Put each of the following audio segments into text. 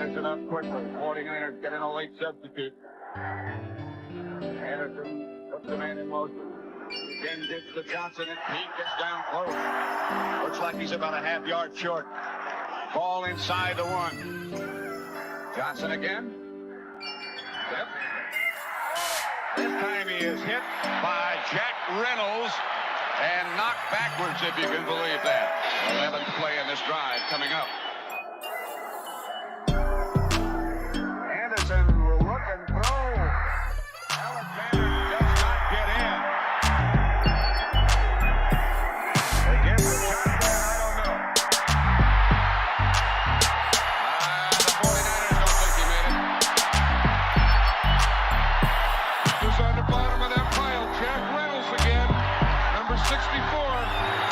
Anderson up quickly. 49ers getting a late substitute. Anderson puts the man in motion. Again gets to Johnson and he gets down close. Looks like he's about a half yard short. Ball inside the 1. Johnson again. Yep. This time he is hit by Jack Reynolds and knocked backwards, if you can believe that. 11th play in this drive coming up. Anderson will look and throw. Alexander does not get in. They give the shotgun, I don't know. The 49ers don't think he made it. Who's on the bottom of that pile? Jack Reynolds again. Number 64.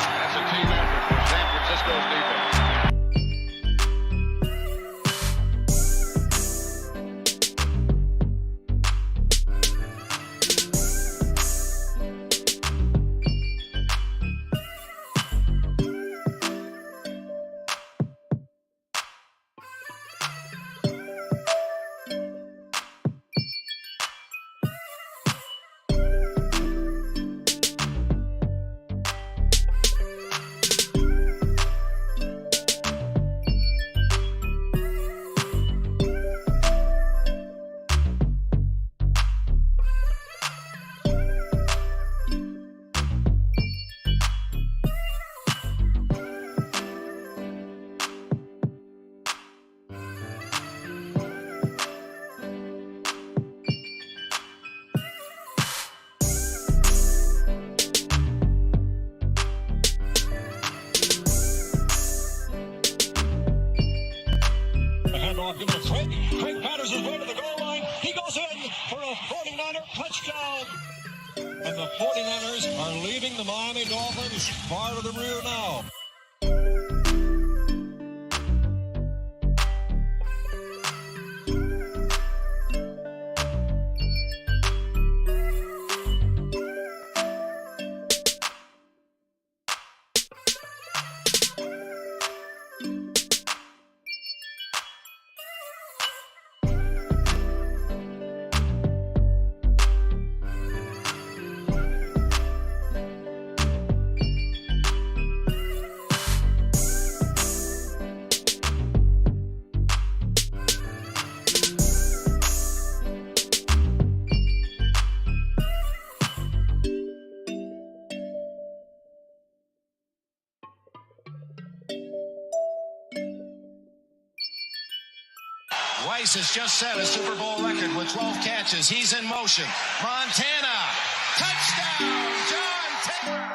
That's a team effort for San Francisco's defense. Craig Patterson's way to the goal line. He goes in for a 49er touchdown. And the 49ers are leaving the Miami Dolphins far to the rear now. Rice has just set a Super Bowl record with 12 catches. He's in motion. Montana, touchdown, John Taylor.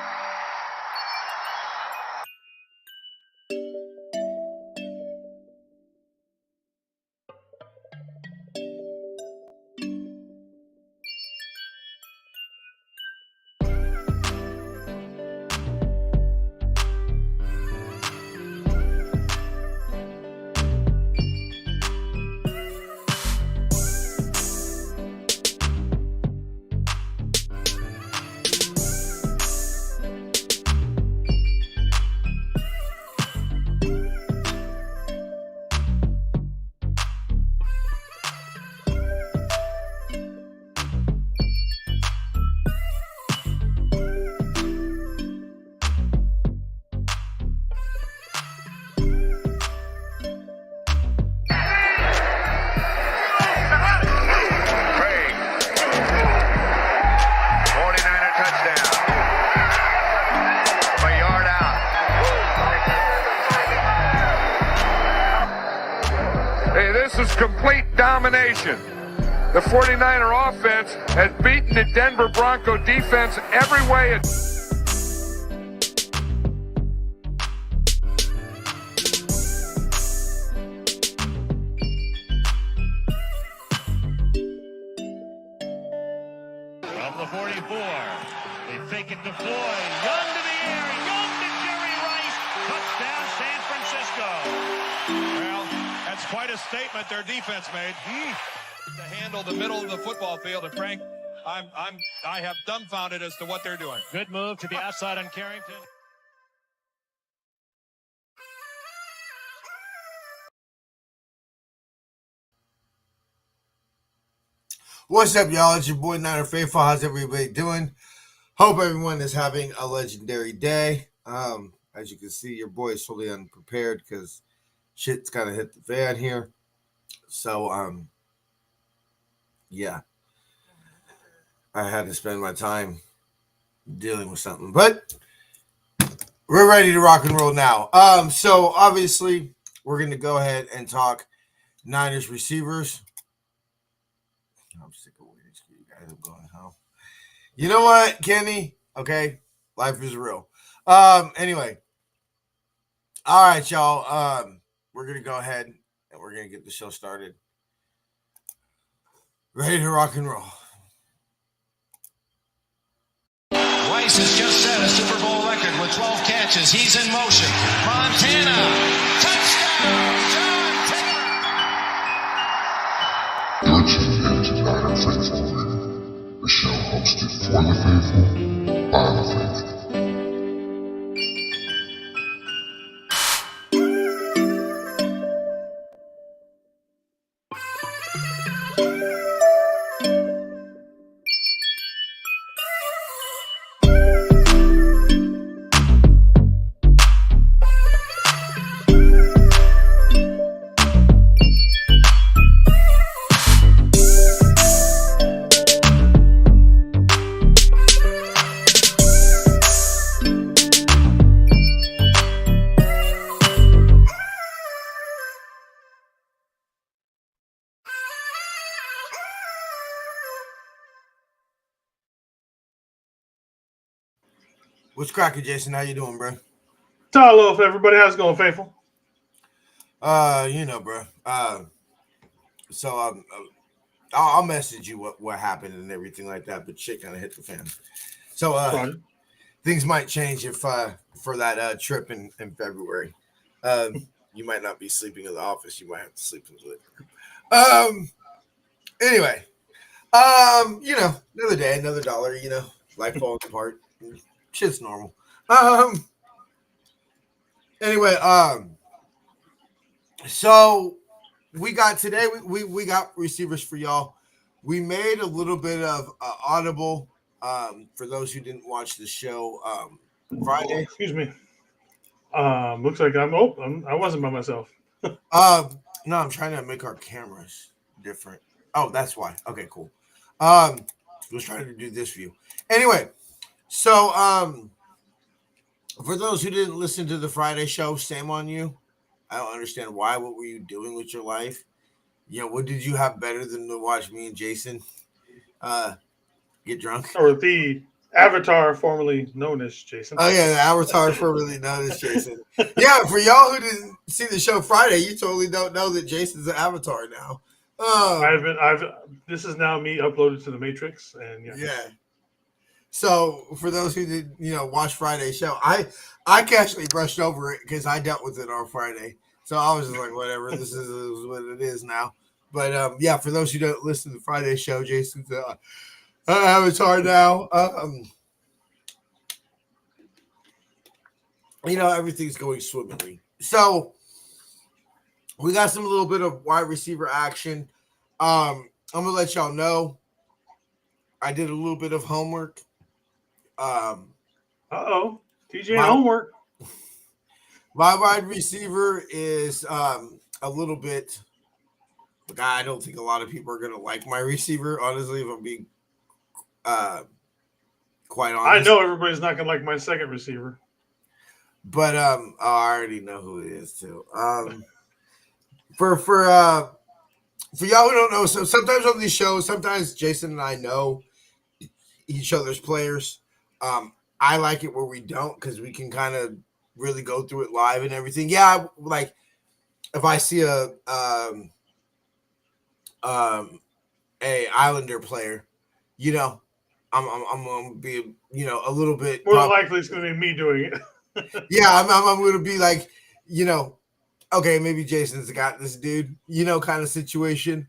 This is complete domination. The 49er offense has beaten the Denver Bronco defense every way. From the 44, they fake it to Floyd. Young to the air. Young to Jerry Rice. Touchdown, San Francisco. Well, that's quite a statement their defense made. To handle the middle of the football field. And Frank, I have dumbfounded as to what they're doing. Good move to the outside on Carrington. What's up, y'all? It's your boy Niner Faithful. How's everybody doing? Hope everyone is having a legendary day. As you can see, your boy is totally unprepared because shit's kind of hit the fan here. So, yeah, I had to spend my time dealing with something, but we're ready to rock and roll now. So obviously, we're gonna go ahead and talk Niners receivers. I'm sick of waiting for you guys. I'm going home. You know what, Kenny? Okay, life is real. Anyway, all right, y'all. We're gonna go ahead and we're gonna get the show started. Ready to rock and roll. Rice has just set a Super Bowl record with 12 catches. He's in motion. Montana. Touchdown, John Taylor. You're tuned in to Niner Faithful Radio, the show hosted for the faithful, by the faithful. What's cracking, Jason? How you doing, bro? Hello, everybody. How's it going, Faithful? Bro. So I'll message you what happened and everything like that, but shit kind of hit the fan. So things might change if for that trip in February. You might not be sleeping in the office. You might have to sleep in the living room. Anyway, another day, another dollar. Life falls apart. Shit's normal. Anyway, so we got today. We got receivers for y'all. We made a little bit of audible. For those who didn't watch the show Friday. Excuse me. Looks like I wasn't by myself. No, I'm trying to make our cameras different. Oh, that's why. Okay, cool. I was trying to do this view. Anyway, so for those who didn't listen to the Friday show, shame on you. I don't understand why. What were you doing with your life? What did you have better than to watch me and Jason get drunk? Or the Avatar, formerly known as Jason. Oh, yeah, the Avatar, formerly known as Jason. Yeah, for y'all who didn't see the show Friday, you totally don't know that Jason's an Avatar now. This is now me uploaded to the Matrix, and yeah. So for those who did, watch Friday's show, I casually brushed over it because I dealt with it on Friday. So I was just like, whatever, this is what it is now. But yeah, for those who don't listen to the Friday show, Jason's Avatar now. Everything's going swimmingly. So we got some little bit of wide receiver action. I'm gonna let y'all know. I did a little bit of homework. TJ homework. My wide receiver is a little bit. Look, I don't think a lot of people are gonna like my receiver. Honestly, if I'm being quite honest, I know everybody's not gonna like my second receiver. But I already know who it is too. For y'all who don't know, so sometimes on these shows, sometimes Jason and I know each other's players. I like it where we don't because we can kind of really go through it live and everything. Yeah, like if I see a Islander player, I'm gonna be a little bit more likely it's gonna be me doing it. Yeah, I'm gonna be like, okay, maybe Jason's got this dude, kind of situation.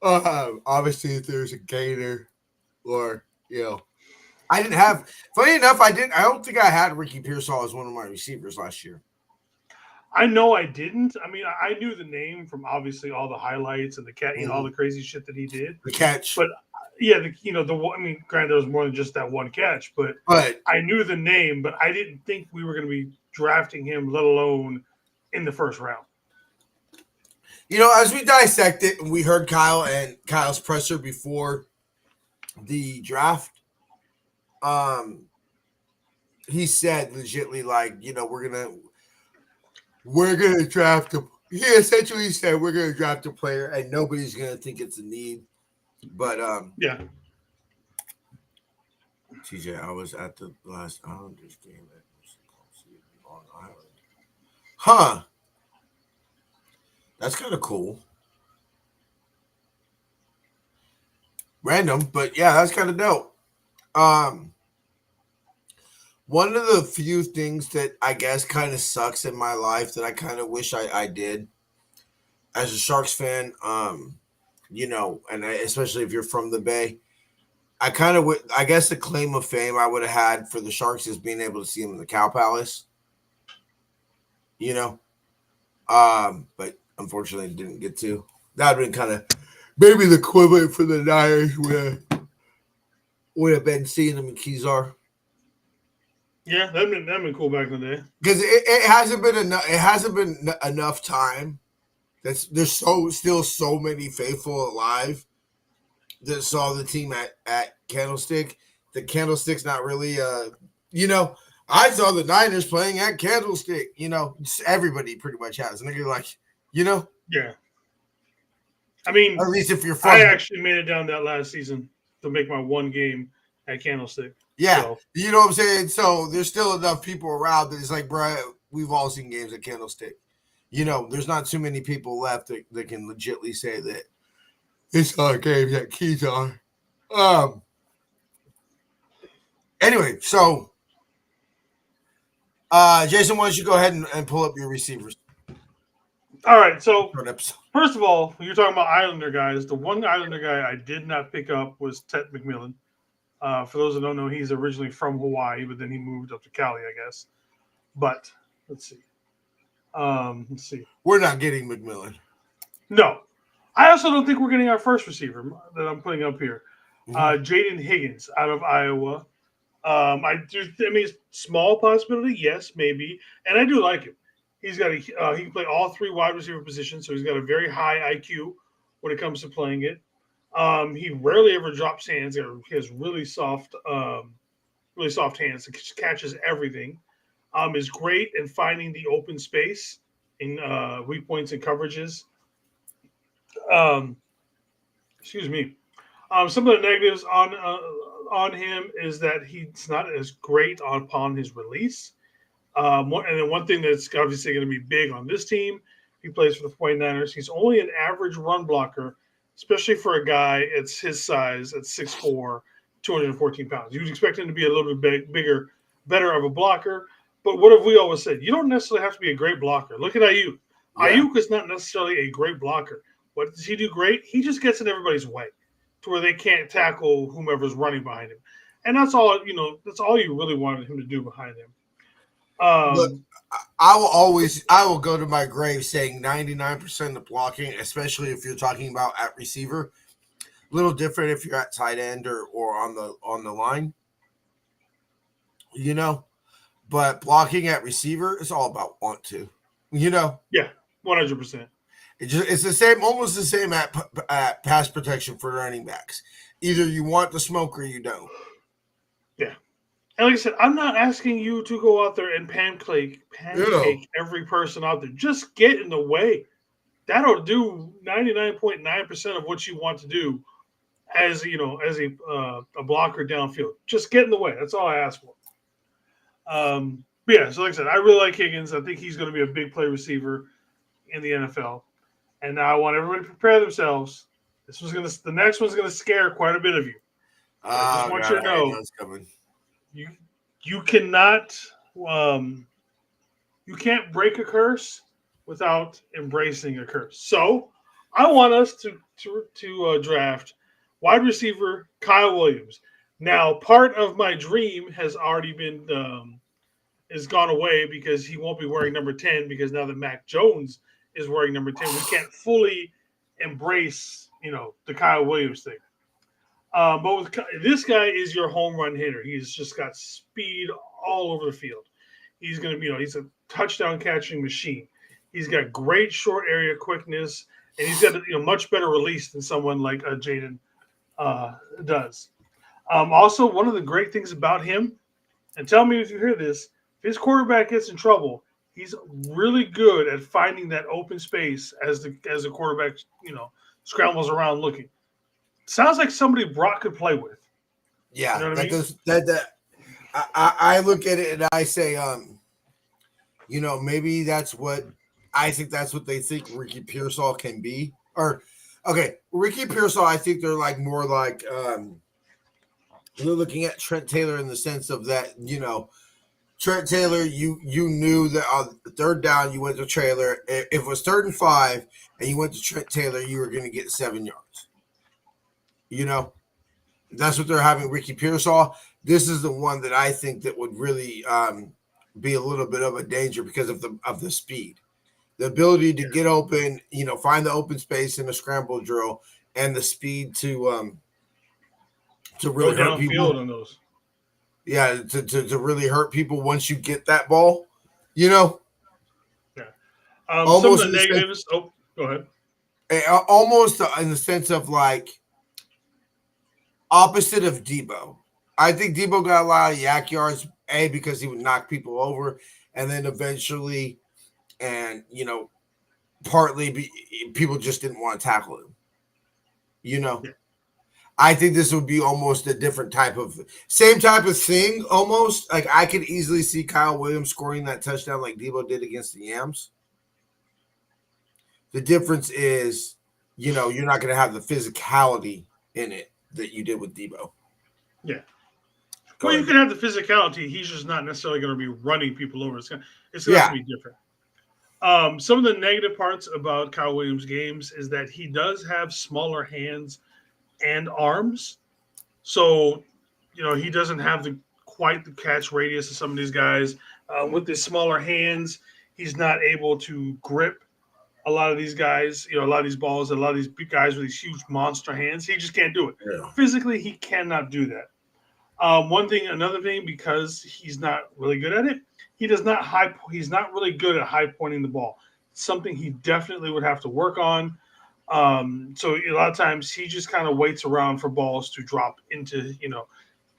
Obviously, if there's a gainer or I didn't have. Funny enough, I don't think I had Ricky Pearsall as one of my receivers last year. I know I didn't. I mean, I knew the name from obviously all the highlights and the cat, all the crazy shit that he did. The catch. But yeah, I mean, granted, there was more than just that one catch, but I knew the name, but I didn't think we were going to be drafting him, let alone in the first round. As we dissect it, and we heard Kyle and Kyle's presser before the draft, he said legitly, like, we're gonna draft him. He essentially said we're gonna draft a player, and nobody's gonna think it's a need. But yeah. TJ, I was at the last Islanders game at Long Island. Huh. That's kind of cool. Random, but yeah, that's kind of dope. One of the few things that I guess kind of sucks in my life that I kind of wish I did as a Sharks fan, and especially if you're from the Bay, I guess the claim of fame I would have had for the Sharks is being able to see them in the Cow Palace. But unfortunately didn't get to. That would have been kind of maybe the equivalent for the Niners would have been seeing them in Kezar. Yeah, that'd been cool back in the day. Because it hasn't been enough. It hasn't been enough time. There's still so many faithful alive that saw the team at Candlestick. The Candlestick's not really I saw the Niners playing at Candlestick. Everybody pretty much has, and they're like, yeah. I mean, at least if you're from, I actually made it down that last season to make my one game at Candlestick. Yeah, so. You know what I'm saying? So there's still enough people around that it's like, bro, we've all seen games at Candlestick. There's not too many people left that can legitimately say that it's our games at Kezar. Anyway, so Jason, why don't you go ahead and pull up your receivers? All right, so first of all, you're talking about Islander guys. The one Islander guy I did not pick up was Ted McMillan. For those that don't know, he's originally from Hawaii, but then he moved up to Cali, I guess. But let's see. We're not getting McMillan. No. I also don't think we're getting our first receiver that I'm putting up here. Jaden Higgins out of Iowa. Small possibility, yes, maybe. And I do like him. He's got he can play all three wide receiver positions, so he's got a very high IQ when it comes to playing it. He rarely ever drops hands. He has really soft hands. He catches everything. Is great in finding the open space in weak points and coverages. Excuse me. Some of the negatives on him is that he's not as great upon his release. And then one thing that's obviously going to be big on this team, he plays for the 49ers. He's only an average run blocker, especially for a guy at his size at 6'4", 214 pounds. You'd expect him to be a little bit bigger, better of a blocker. But what have we always said? You don't necessarily have to be a great blocker. Look at Ayuk. Yeah. Ayuk is not necessarily a great blocker. What does he do great? He just gets in everybody's way to where they can't tackle whomever's running behind him. And that's all, that's all you really wanted him to do behind him. Look, I will go to my grave saying 99% of blocking, especially if you're talking about at receiver. A little different if you're at tight end or on the line. But blocking at receiver is all about want to. Yeah, 100%. It's the same, almost the same at pass protection for running backs. Either you want the smoke or you don't. Yeah. And like I said, I'm not asking you to go out there and pancake every person out there. Just get in the way. That'll do 99.9% of what you want to do as a blocker downfield. Just get in the way. That's all I ask for. So like I said, I really like Higgins. I think he's going to be a big play receiver in the NFL. And now I want everybody to prepare themselves. The next one's going to scare quite a bit of you. I just want you to know. You cannot you can't break a curse without embracing a curse. So I want us to draft wide receiver Kyle Williams. Now, part of my dream has already been is gone away because he won't be wearing number 10 because now that Mac Jones is wearing number 10, we can't fully embrace, the Kyle Williams thing. But with this guy is your home run hitter. He's just got speed all over the field. He's going to be, he's a touchdown catching machine. He's got great short area quickness, and he's got much better release than someone like Jaden does. Also, one of the great things about him, and tell me if you hear this, if his quarterback gets in trouble, he's really good at finding that open space as the quarterback, scrambles around looking. Sounds like somebody Brock could play with. Yeah, you know what I look at it and I say, maybe that's what I think. That's what they think Ricky Pearsall can be. Or, okay, Ricky Pearsall, I think they're like more like they're looking at Trent Taylor in the sense of that, Trent Taylor, you knew that on the third down you went to Taylor. If it was 3rd and 5 and you went to Trent Taylor, you were going to get 7 yards. That's what they're having Ricky Pearsall. This is the one that I think that would really be a little bit of a danger because of the speed, the ability to get open, find the open space in a scramble drill, and the speed to really hurt people on those. Yeah, to really hurt people once you get that ball, Yeah. Some of the negatives. Go ahead. Almost in the sense of like opposite of Debo. I think Debo got a lot of yak yards, because he would knock people over, and then eventually, and partly people just didn't want to tackle him. Yeah. I think this would be almost a different same type of thing, almost. Like I could easily see Kyle Williams scoring that touchdown like Debo did against the Yams. The difference is, you're not going to have the physicality in it that you did with Debo. Yeah. Well, you can have the physicality. He's just not necessarily going to be running people over. It's going to have to be different. Some of the negative parts about Kyle Williams' games is that he does have smaller hands and arms. So, he doesn't have quite the catch radius of some of these guys. With his smaller hands, he's not able to grip a lot of these guys, a lot of these balls, a lot of these big guys with these huge monster hands. He just can't do it. Yeah. Physically, he cannot do that. Another thing, because he's not really good at it, he's not really good at high pointing the ball. Something he definitely would have to work on. So a lot of times he just kind of waits around for balls to drop into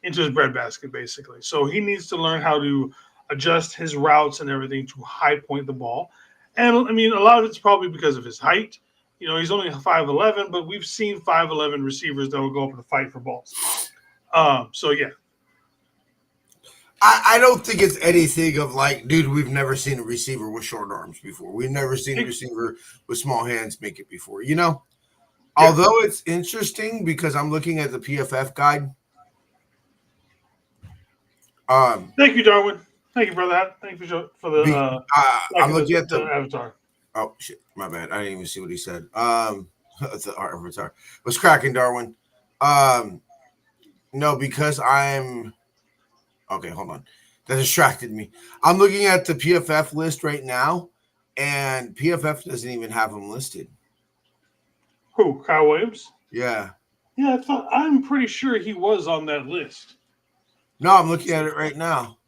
his breadbasket, basically. So he needs to learn how to adjust his routes and everything to high point the ball. And I mean, a lot of it's probably because of his height. He's only 5'11", but we've seen 5'11" receivers that will go up and fight for balls. So yeah. I don't think it's anything of like, dude, we've never seen a receiver with short arms before. We've never seen a receiver with small hands make it before, Yeah. Although it's interesting because I'm looking at the PFF guide. Thank you, Darwin. Thank you, brother. Thank you for the. I'm looking at the avatar. Oh shit, my bad. I didn't even see what he said. The avatar. What's cracking, Darwin? No, because I'm. Okay, hold on. That distracted me. I'm looking at the PFF list right now, and PFF doesn't even have him listed. Who? Kyle Williams? Yeah. Yeah, I'm pretty sure he was on that list. No, I'm looking at it right now.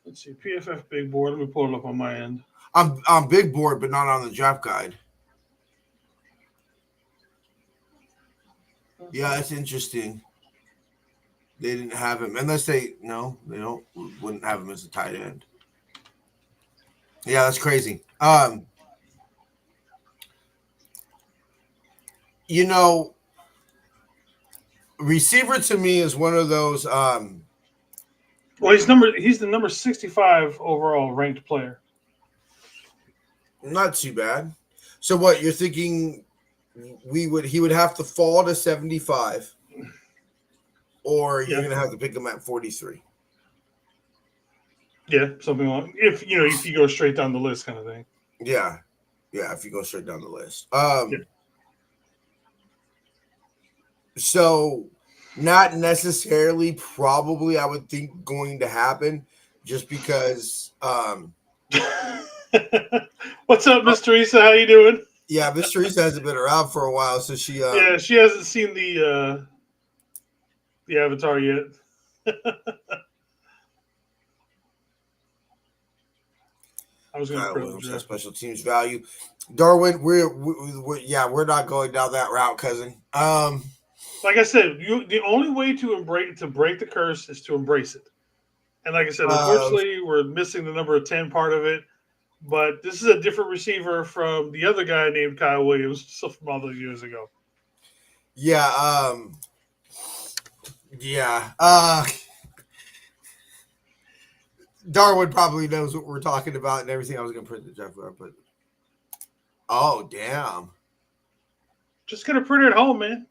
Let's see, PFF big board. Let me pull it up on my end. I'm big board, but not on the draft guide. Yeah, that's interesting. They didn't have him unless they wouldn't have him as a tight end. Yeah, that's crazy. Receiver to me is one of those. Well, he's the number 65 overall ranked player. Not too bad. So what you're thinking? He would have to fall to 75. Or you're going to have to pick him at 43. Yeah, something like if you go straight down the list, kind of thing. Yeah, if you go straight down the list. So, not necessarily, probably, I would think going to happen just because. What's up, Miss Teresa? How you doing? Yeah, Miss Teresa hasn't been around for a while, so she. Yeah, she hasn't seen the Avatar yet. I was going to Williams has special teams value. Darwin, we're not going down that route, cousin. Like I said, the only way to break the curse is to embrace it. And like I said, unfortunately, we're missing the number 10 part of it. But this is a different receiver from the other guy named Kyle Williams from all those years ago. Yeah. Darwin probably knows what we're talking about and everything. I was going to print the Jeff, but oh, damn. Just going to print it at home, man.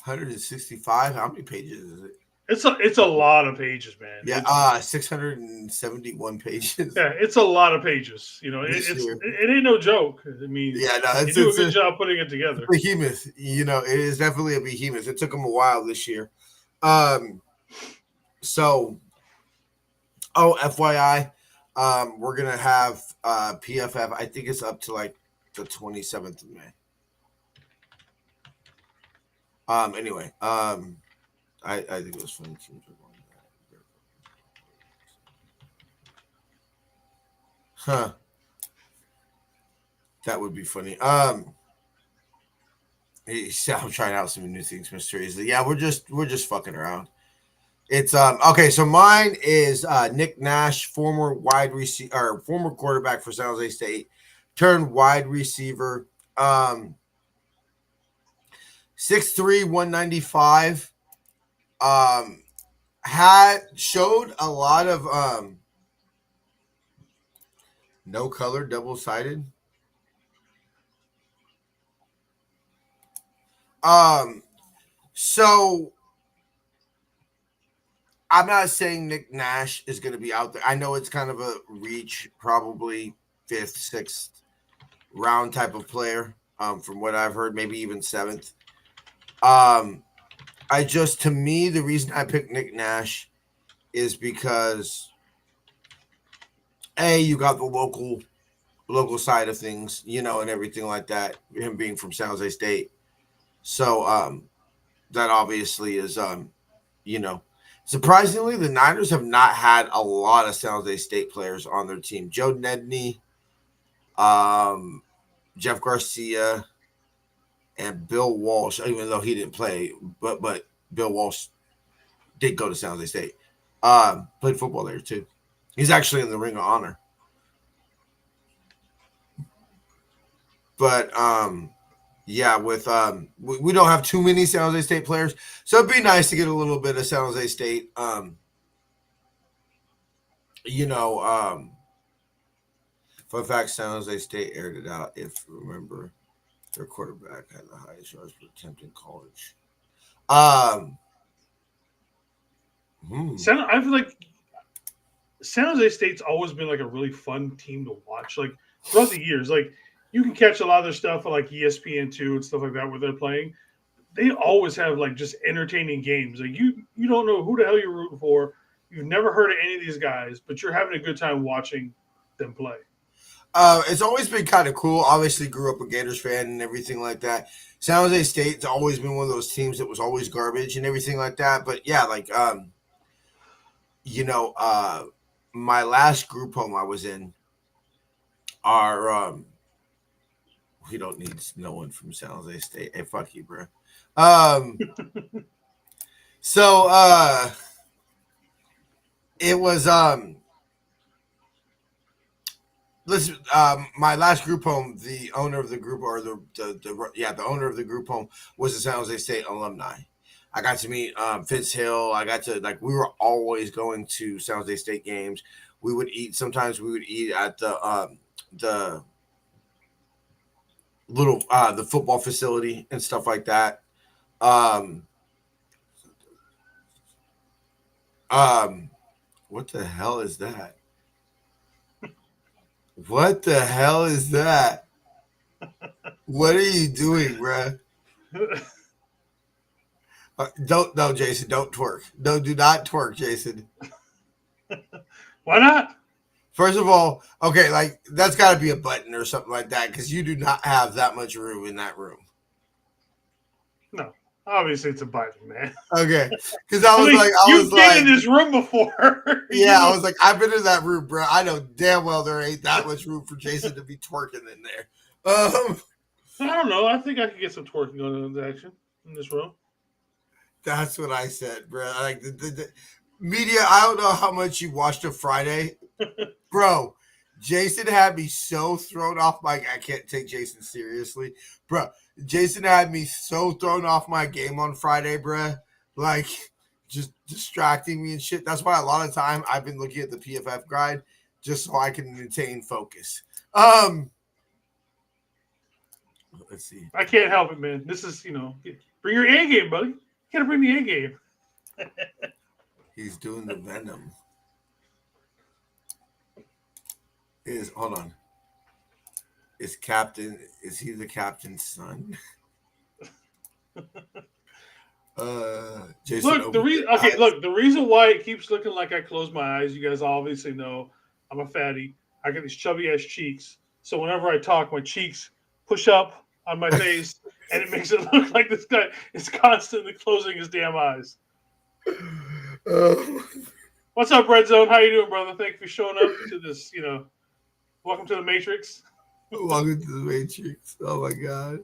165. How many pages is it? It's a lot of pages, man. Yeah, 671 pages. Yeah, it's a lot of pages. You know, it ain't no joke. I mean, yeah, no, you do a good job putting it together. Behemoth, you know, it is definitely a behemoth. It took them a while this year. So, FYI, we're gonna have PFF. I think it's up to like the 27th of May. Anyway, I think it was funny. Huh. That would be funny. I'm trying out some new things, Mr. Easley. Yeah, we're just fucking around. It's okay. So mine is Nick Nash, former quarterback for San Jose State, turned wide receiver. 6'3", 195. Showed a lot of no color, double-sided. So I'm not saying Nick Nash is going to be out there. I know it's kind of a reach, probably 5th, 6th round type of player, from what I've heard, maybe even 7th. To me, the reason I picked Nick Nash is because you got the local side of things, you know, and everything like that, him being from San Jose State. So that obviously is, you know, surprisingly, the Niners have not had a lot of San Jose State players on their team. Joe Nedney, Jeff Garcia, and Bill Walsh, even though he didn't play, but Bill Walsh did go to San Jose State. Played football there too. He's actually in the Ring of Honor. But yeah, with we don't have too many San Jose State players, so it'd be nice to get a little bit of San Jose State. You know, fun fact: San Jose State aired it out. If you remember, their quarterback had the highest yards per attempt in college. I feel like San Jose State's always been like a really fun team to watch. Like throughout the years, like you can catch a lot of their stuff on like ESPN2 and stuff like that where they're playing. They always have like just entertaining games. Like you don't know who the hell you're rooting for. You've never heard of any of these guys, but you're having a good time watching them play. It's always been kind of cool. Obviously, grew up a Gators fan and everything like that. San Jose State's always been one of those teams that was always garbage and everything like that. But yeah, like you know, my last group home I was in, we don't need no one from San Jose State. Hey, fuck you, bro. So it was listen, my last group home, the owner of the group, or the owner of the group home was a San Jose State alumni. I got to meet Fitz Hill. I got to we were always going to San Jose State games. We would eat. Sometimes we would eat at the little the football facility and stuff like that. What the hell is that? What the hell is that? What are you doing, bruh? Jason. Jason, don't twerk. No, do not twerk, Jason. Why not? First of all, okay, like that's got to be a button or something like that because you do not have that much room in that room. No. Obviously, it's a button, man. Okay, because I was mean, like, you've been in this room before. Yeah, I was like, I've been in that room, bro. I know damn well there ain't that much room for Jason to be twerking in there. I don't know. I think I could get some twerking on the action in this room. That's what I said, bro. Like the media, I don't know how much you watched of Friday, bro. Jason had me so thrown off my. I can't take Jason seriously, bro. Jason had me so thrown off my game on Friday, bro. Like just distracting me and shit. That's why a lot of time I've been looking at the PFF guide just so I can maintain focus. Let's see. I can't help it, man. This is, bring your A game, buddy. You gotta bring the A game. He's doing the Venom. Hold on. Is he the captain's son? Jason. Look, the reason why it keeps looking like I close my eyes, you guys obviously know I'm a fatty. I got these chubby ass cheeks. So whenever I talk, my cheeks push up on my face and it makes it look like this guy is constantly closing his damn eyes. What's up, Red Zone? How you doing, brother? Thank you for showing up to this, welcome to the Matrix. Welcome to the Matrix. Oh my God.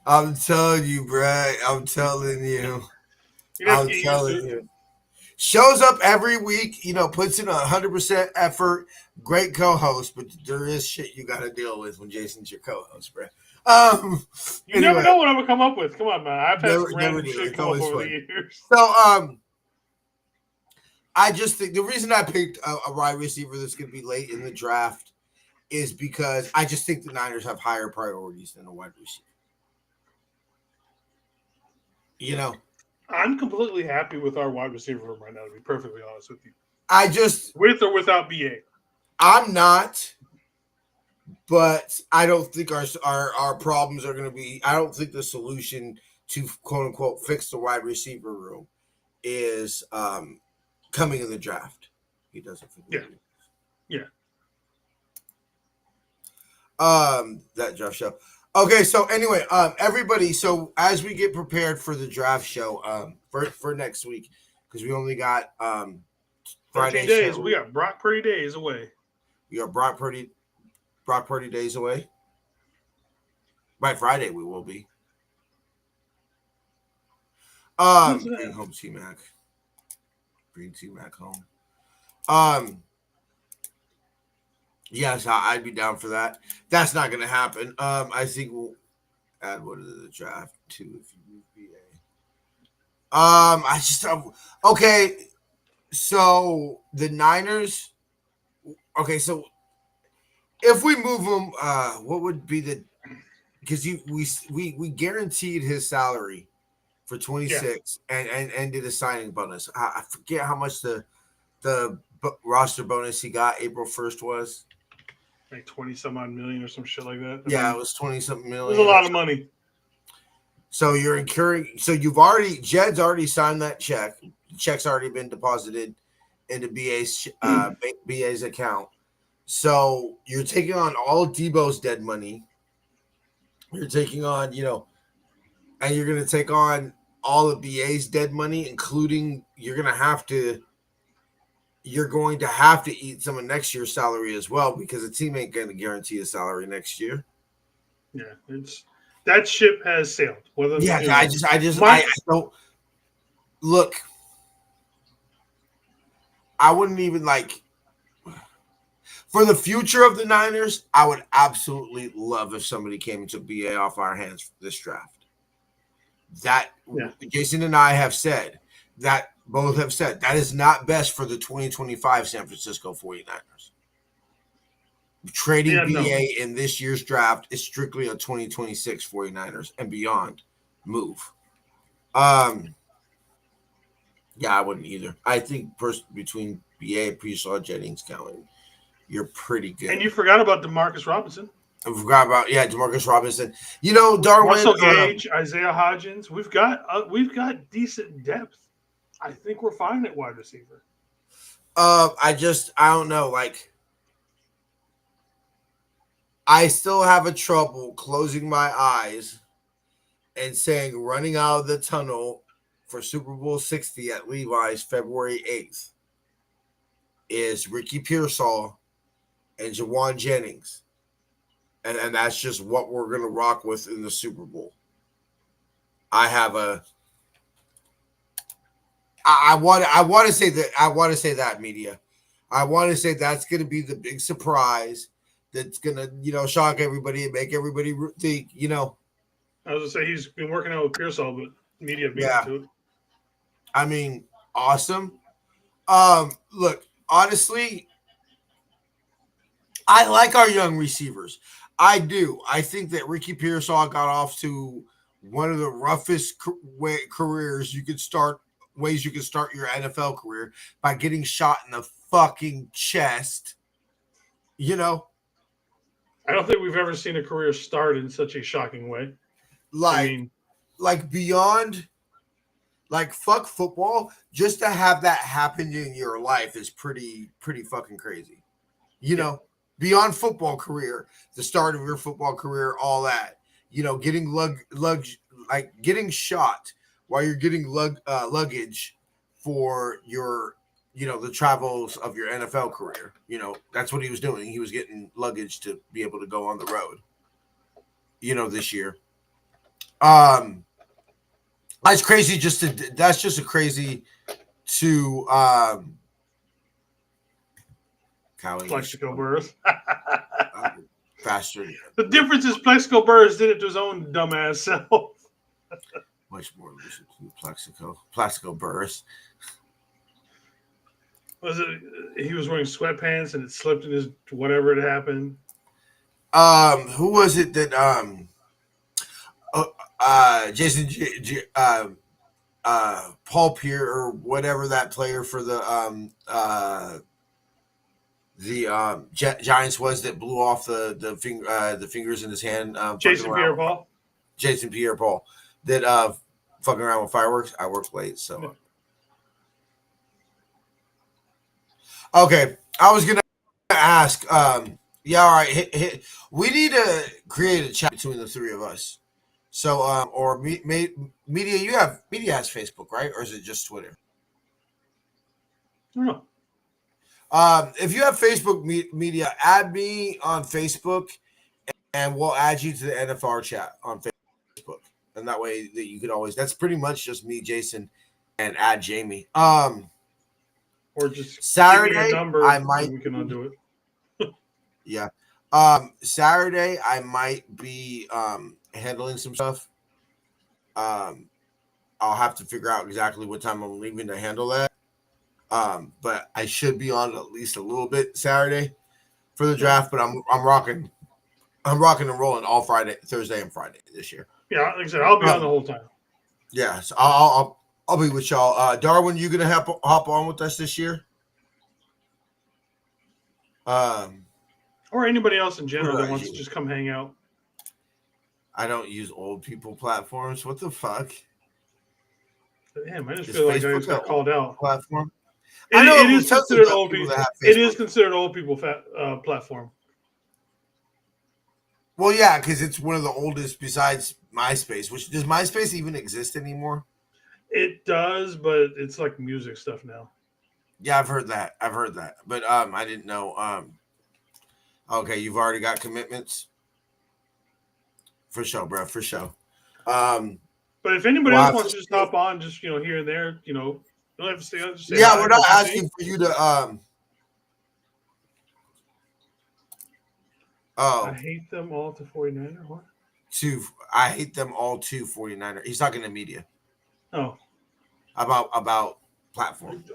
I'm telling you, bro. I'm telling you. I'm telling you. Shows up every week, puts in 100% effort. Great co-host, but there is shit you got to deal with when Jason's your co-host, bro. You never know what I'm gonna come up with. Come on, man. I've had some random shit come up over the years. So, I just think the reason I picked a wide receiver that's going to be late in the draft is because I just think the Niners have higher priorities than a wide receiver. I'm completely happy with our wide receiver room right now, to be perfectly honest with you. With or without BA. I'm not, but I don't think our problems are going to be. I don't think the solution to quote unquote fix the wide receiver room is coming in the draft. He doesn't think. Yeah. That draft show. Okay, so anyway, everybody. So as we get prepared for the draft show, for next week, because we only got Friday days. show. We got Brock Purdy days away. We got Brock Purdy days away. By Friday, we will be. Bring home T-Mac. Bring T-Mac home. Yes, I'd be down for that. That's not going to happen. I think we'll add one to the draft too if you move BA. Okay. So the Niners. Okay, so if we move him, what would be because we guaranteed his salary for 26 and did a signing bonus. I forget how much the roster bonus he got April 1st was. Like 20-some odd million or some shit like that. Yeah, it was 20-something million. It was a lot of money. So you're incurring. So Jed's already signed that check. The check's already been deposited into BA's account. So you're taking on all Debo's dead money. You're taking on, and you're going to take on all of BA's dead money, including you're going to have to eat some of next year's salary as well, because the team ain't going to guarantee a salary next year. Yeah, that ship has sailed. I don't look. I wouldn't even for the future of the Niners. I would absolutely love if somebody came and took BA off our hands for this draft. Jason and I have said that. Both have said that is not best for the 2025 San Francisco 49ers. Trading BA in this year's draft is strictly a 2026 49ers and beyond move. I wouldn't either. I think between BA, Preshaw, Jennings, Cowan, you're pretty good. And you forgot about Demarcus Robinson. I forgot about Demarcus Robinson. Darwin, Russell Gage, Isaiah Hodgins. We've got decent depth. I think we're fine at wide receiver. I don't know. Like, I still have a trouble closing my eyes and saying running out of the tunnel for Super Bowl 60 at Levi's February 8th is Ricky Pearsall and Jawan Jennings. And that's just what we're going to rock with in the Super Bowl. I want to say that media. I want to say that's going to be the big surprise that's going to, shock everybody and make everybody think, I was going to say he's been working out with Pearsall, but media beat him to it. I mean, awesome. Look, honestly, I like our young receivers. I do. I think that Ricky Pearsall got off to one of the roughest careers ways you could start your NFL career by getting shot in the fucking chest. I don't think we've ever seen a career start in such a shocking way. Like beyond, like, fuck football, just to have that happen in your life is pretty fucking crazy. Beyond football career, the start of your football career, all that, getting getting shot while you're getting luggage for your, the travels of your NFL career. That's what he was doing. He was getting luggage to be able to go on the road, this year. That's crazy. That's just a crazy to, Plexico Burress. Faster. The difference is Plexico Burress did it to his own dumbass self. Much more Plexico Burress. Was it? He was wearing sweatpants and it slipped in his whatever had happened. Who was it that Jason Paul Pierce or whatever that player for the Giants was that blew off the fingers in his hand. Jason Pierre-Paul. Jason Pierre-Paul that fucking around with fireworks. I work late, so okay. I was gonna ask. Yeah, all right. We need to create a chat between the three of us. So, or media. Media has Facebook, right? Or is it just Twitter? I don't know. If you have Facebook media, add me on Facebook, and we'll add you to the NFR chat on Facebook, and that way that you could always. That's pretty much just me, Jason, and add Jamie. Or just Saturday, give me your number, I might. we can undo it. Yeah. Saturday, I might be handling some stuff. I'll have to figure out exactly what time I'm leaving to handle that. But I should be on at least a little bit Saturday for the draft. But I'm rocking and rolling all Friday, Thursday, and Friday this year. Yeah, like I said, I'll be on the whole time. Yeah, so I'll be with y'all. Darwin, you gonna hop on with us this year? Or anybody else in general that wants you? to just come hang out. I don't use old people platforms. What the fuck? Damn, I just Is feel like I Facebook just got a called out. Platform. It is considered old people people. that have It Facebook. is considered old people platform. Well, yeah, because it's one of the oldest besides MySpace. Which does MySpace even exist anymore? It does, but it's like music stuff now. Yeah, I've heard that. But I didn't know. Okay, you've already got commitments. For sure, bro. For sure. But if anybody else wants to just hop on, just here and there, you don't have to stay on. Just say Yeah, hi, we're not just say- asking for you to. I hate them all to 49er. What? I hate them all to 49er. He's talking to media Oh, about platform.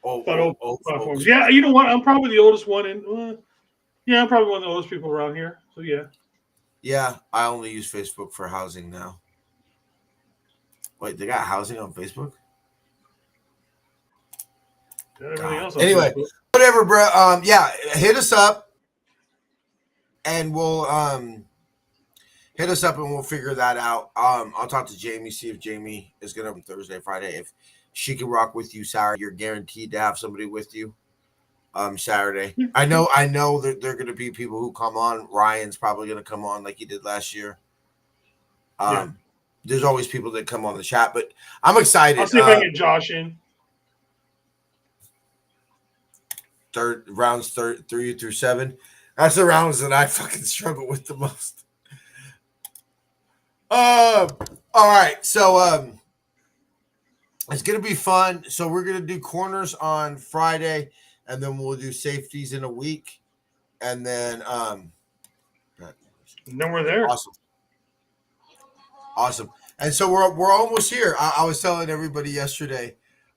old platforms. Yeah, you know what? I'm probably the oldest one in. I'm probably one of the oldest people around here. So yeah. Yeah, I only use Facebook for housing now. Wait, they got housing on Facebook? Everything else on Anyway, Facebook. whatever, bro. Yeah, hit us up, and we'll hit us up, and we'll figure that out. I'll talk to Jamie, see if Jamie is gonna open Thursday, Friday. If she can rock with you Saturday. You're guaranteed to have somebody with you Saturday. I know that there are going to be people who come on. Ryan's probably going to come on like he did last year. There's always people that come on the chat, but I'm excited. I'll see if I can get Josh in. Rounds 3 through 7. That's the rounds that I fucking struggle with the most. All right, so it's gonna be fun. So we're gonna do corners on Friday, and then we'll do safeties in a week, and then we're there. Awesome. And so we're almost here. I was telling everybody yesterday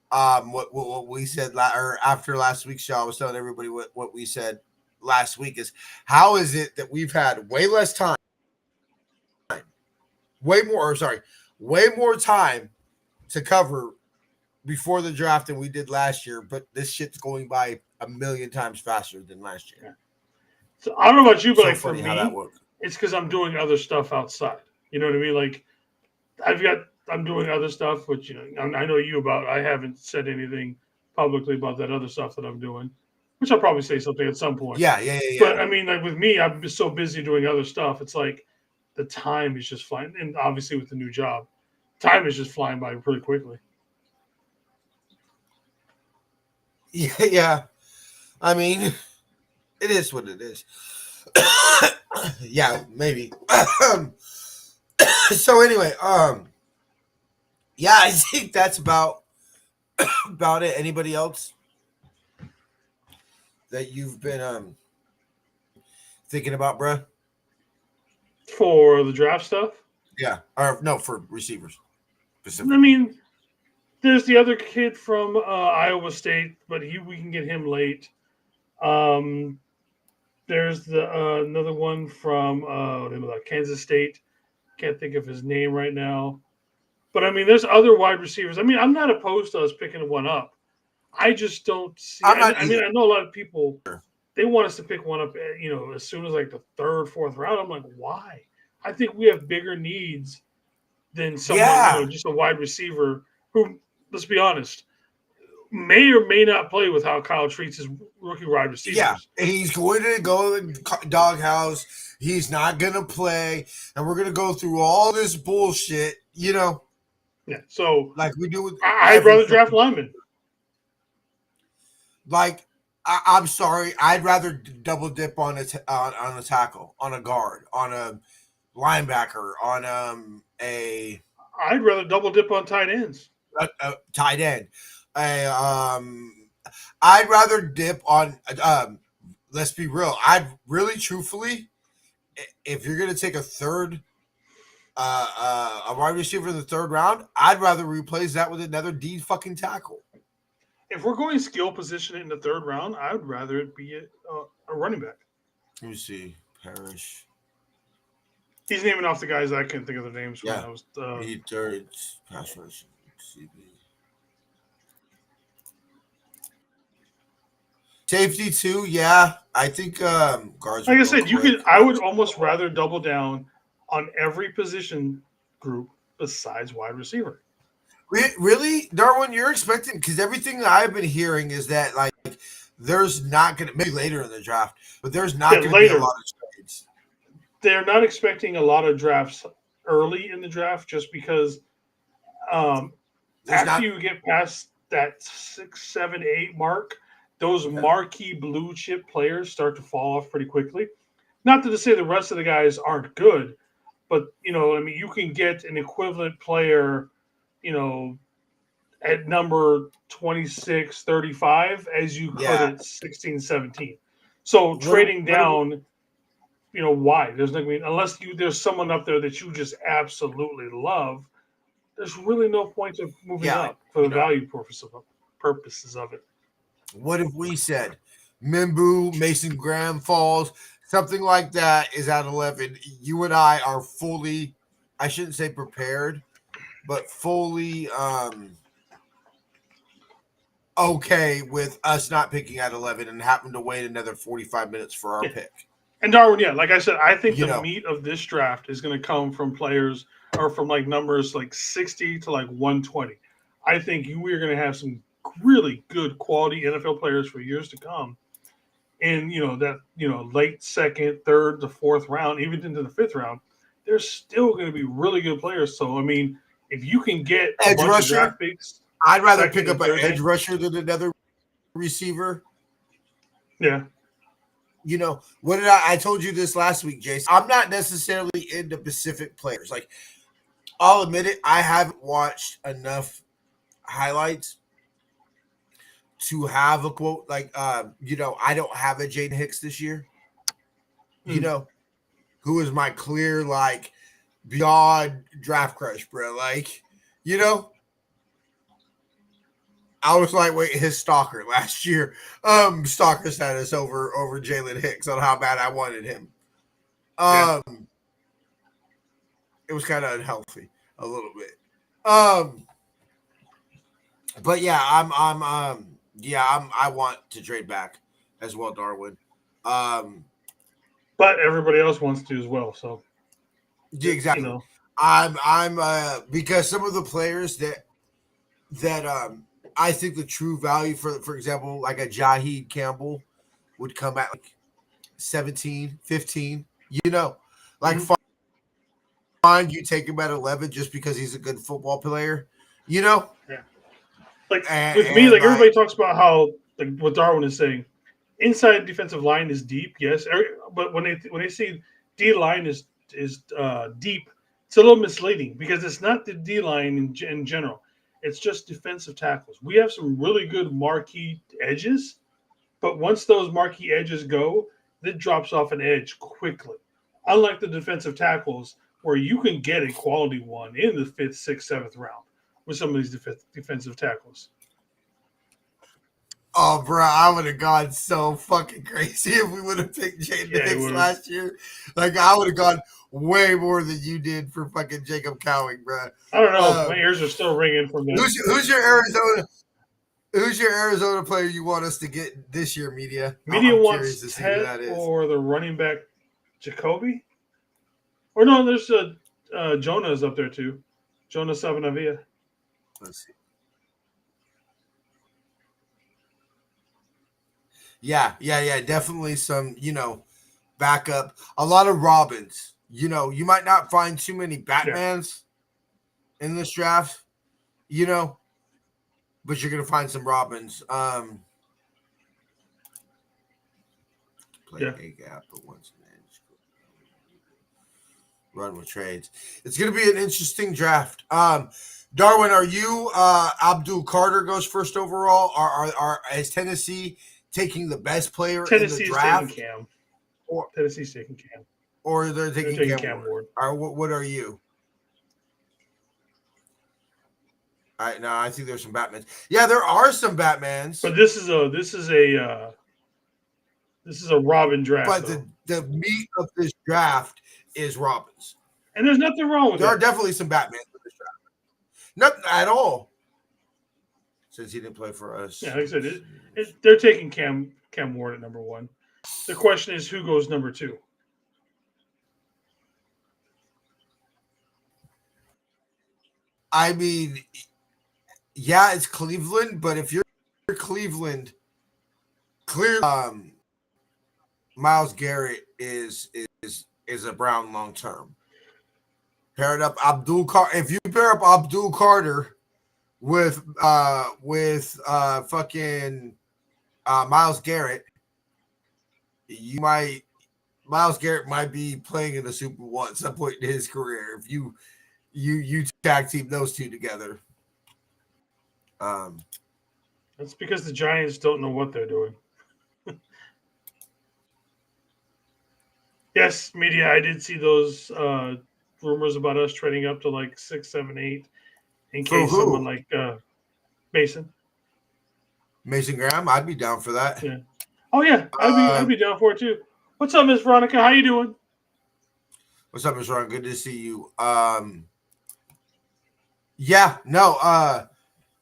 what we said or after last week's show. I was telling everybody what we said last week is how is it that we've had way less time, way more time to cover before the draft than we did last year, but this shit's going by a million times faster than last year. So I don't know about you, but So like for funny me, how that works. it's because I'm doing other stuff outside. You know what I mean? Like I'm doing other stuff, which I know you about. I haven't said anything publicly about that other stuff that I'm doing, which I'll probably say something at some point. Yeah. But I mean, like with me, I'm just so busy doing other stuff. It's like the time is just flying, and obviously with the new job, time is just flying by pretty quickly. Yeah. I mean, it is what it is. Yeah, maybe. So anyway, yeah, I think that's about it. Anybody else that you've been thinking about, bruh? For the draft stuff? Yeah. Or no, for receivers. I mean, there's the other kid from Iowa State, but we can get him late. There's the another one from Kansas State. Can't think of his name right now. But, I mean, there's other wide receivers. I mean, I'm not opposed to us picking one up. I just don't see – I mean, I know a lot of people, they want us to pick one up, as soon as, like, the third, fourth round. I'm like, why? I think we have bigger needs than someone, just a wide receiver who, let's be honest, may or may not play with how Kyle treats his rookie wide receivers. Yeah, he's going to go in the doghouse. He's not going to play. And we're going to go through all this bullshit, Yeah, so like we do with I'd rather draft linemen. Like, I'm sorry, I'd rather double dip on a tackle, on a guard, on a linebacker, on a. I'd rather double dip on tight ends. Tight end. I'd rather dip on. Let's be real. I'd really, truthfully, if you're gonna take a third, a wide receiver in the third round, I'd rather replace that with another D fucking tackle. If we're going skill position in the third round, I would rather it be a running back. Let me see. Parrish. He's naming off the guys I couldn't think of their names. Yeah. When I was, third pass rush. CB. Safety too, yeah. I think guards. like I said, I would almost rather double down on every position group besides wide receiver. Really, Darwin, you're expecting, because everything that I've been hearing is that like there's not going to, maybe later in the draft, but there's not going to be a lot of trades. They're not expecting a lot of drafts early in the draft just because after you get past that 6, 7, 8 mark, those marquee blue chip players start to fall off pretty quickly. Not to say the rest of the guys aren't good, but you can get an equivalent player, at number 26, 35 as you could at 16, 17. So trading down, why? There's unless there's someone up there that you just absolutely love, there's really no point of moving up for the value purposes of it. What if we said Mimbu, Mason Graham falls, something like that is at 11? You and I are fully, I shouldn't say prepared, but fully okay with us not picking at 11 and having to wait another 45 minutes for our pick. And Darwin, like I said, I think the meat of this draft is going to come from players or from like numbers like 60 to like 120. I think we're going to have some really good quality NFL players for years to come. And late second, third to fourth round, even into the fifth round, they're still going to be really good players. So I mean, if you can get a Edge bunch rusher? of draft picks, I'd rather second pick and up an third edge round. rusher than another receiver. Yeah, What did I told you this last week, Jason? I'm not necessarily into Pacific players. Like, I'll admit it, I haven't watched enough highlights to have a quote like, I don't have a Jaden Hicks this year. Who is my clear, like, beyond draft crush, bro. Like, I was like, wait, his stalker last year. Stalker status over Jalen Hicks on how bad I wanted him. It was kind of unhealthy a little bit. But yeah, I want to trade back as well, Darwin. but everybody else wants to as well. So Yeah, exactly. I'm because some of the players that I think the true value for example, like a Jaheed Campbell would come at like 17, 15, like fine, you take him at 11 just because he's a good football player, Yeah. Like with me, and like everybody talks about how, like what Darwin is saying, inside defensive line is deep, yes. But when they say D line is deep, it's a little misleading because it's not the D line in general. It's just defensive tackles. We have some really good marquee edges, but once those marquee edges go, it drops off an edge quickly. Unlike the defensive tackles, where you can get a quality one in the 5th, 6th, 7th round with some of these defensive tackles. Oh, bro, I would have gone so fucking crazy if we would have picked Jaden Hicks last year. Like, I would have gone way more than you did for fucking Jacob Cowing, bro. I don't know. My ears are still ringing from that. Who's your Arizona? Who's your Arizona player you want us to get this year, Media? Media I'm wants to see who that Ted is. or the running back Jacoby. Or no, there's Jonah is up there too. Jonah Sabanavia. Let's see. Yeah. Definitely some, backup. A lot of Robins. You might not find too many Batmans in this draft, but you're gonna find some Robins. Play a gap, but once run with trades. It's gonna be an interesting draft. Darwin, are you Abdul Carter goes first overall? Is Tennessee taking the best player in the draft? Taking Cam. Tennessee's taking Cam. Or they're taking Cam Ward. What are you? I think there's some Batmans. Yeah, there are some Batmans. But this is a Robin draft. But the meat of this draft is Robins. And there's nothing wrong with there that. There are definitely some Batmans in this draft. Nothing at all. Since he didn't play for us. Yeah, like I said, they're taking Cam Ward at number 1. The question is who goes number 2. I mean, yeah, it's Cleveland, but if you're Cleveland, clear Myles Garrett is a Brown long term. Paired up Abdul Carter. If you pair up Abdul Carter with fucking Myles Garrett, Myles Garrett might be playing in the Super Bowl at some point in his career if you tag team those two together. That's because the Giants don't know what they're doing. Yes, Media, I did see those rumors about us trading up to like 6, 7, 8 in case someone like Mason Graham. I'd be down for that. Yeah. Oh yeah, I'd be down for it too. What's up, Miss Veronica? How you doing? What's up, Miss Ron? Good to see you. Yeah, no.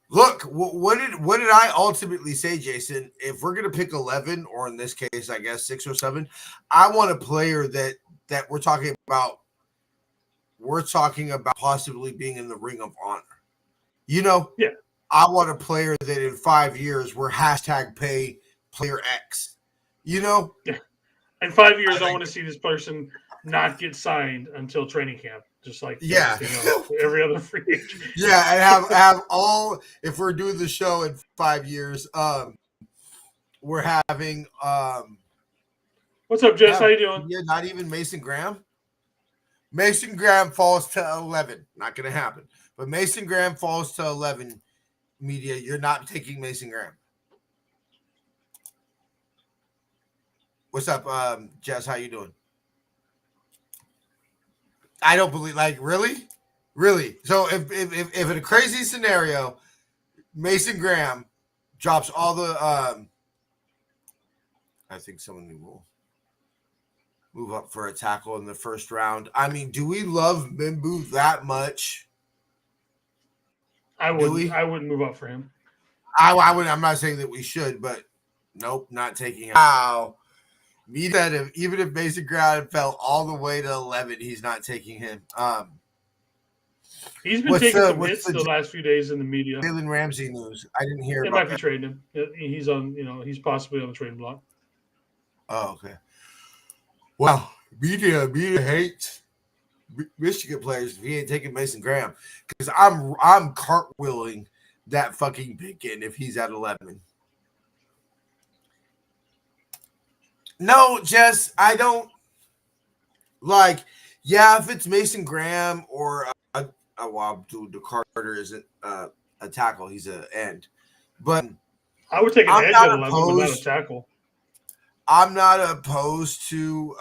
Look, what did I ultimately say, Jason? If we're gonna pick 11, or in this case, I guess 6 or 7, I want a player that we're talking about. We're talking about possibly being in the Ring of Honor. Yeah. I want a player that in 5 years we're hashtag pay player X. You know? In 5 years, I want to see this person not get signed until training camp, just like every other free agent. Yeah, and have all. If we're doing the show in 5 years, we're having. What's up, Jess? How you doing? Yeah, not even Mason Graham. Mason Graham falls to 11. Not going to happen. But Mason Graham falls to 11. Media, you're not taking Mason Graham. What's up, Jess? How you doing? I don't believe, really. So if in a crazy scenario, Mason Graham drops all the, I think someone will move up for a tackle in the first round. I mean, do we love Mimbu that much? I wouldn't move up for him. I would. I'm not saying that we should, but nope, not taking him. Wow. Me said even if Mason Graham fell all the way to 11, he's not taking him. He's been taking some hits the last few days in the media. Jalen Ramsey news. I didn't hear. They might be trading him. He's on. He's possibly on the trading block. Oh, okay. Well, media hates Michigan players if he ain't taking Mason Graham, because I'm cartwheeling that fucking Pickett if he's at 11. No, Jess, I don't like. Yeah, if it's Mason Graham or Abdul Carter isn't a tackle, he's an end. But I would take an edge at 11, but not a tackle. I'm not opposed to.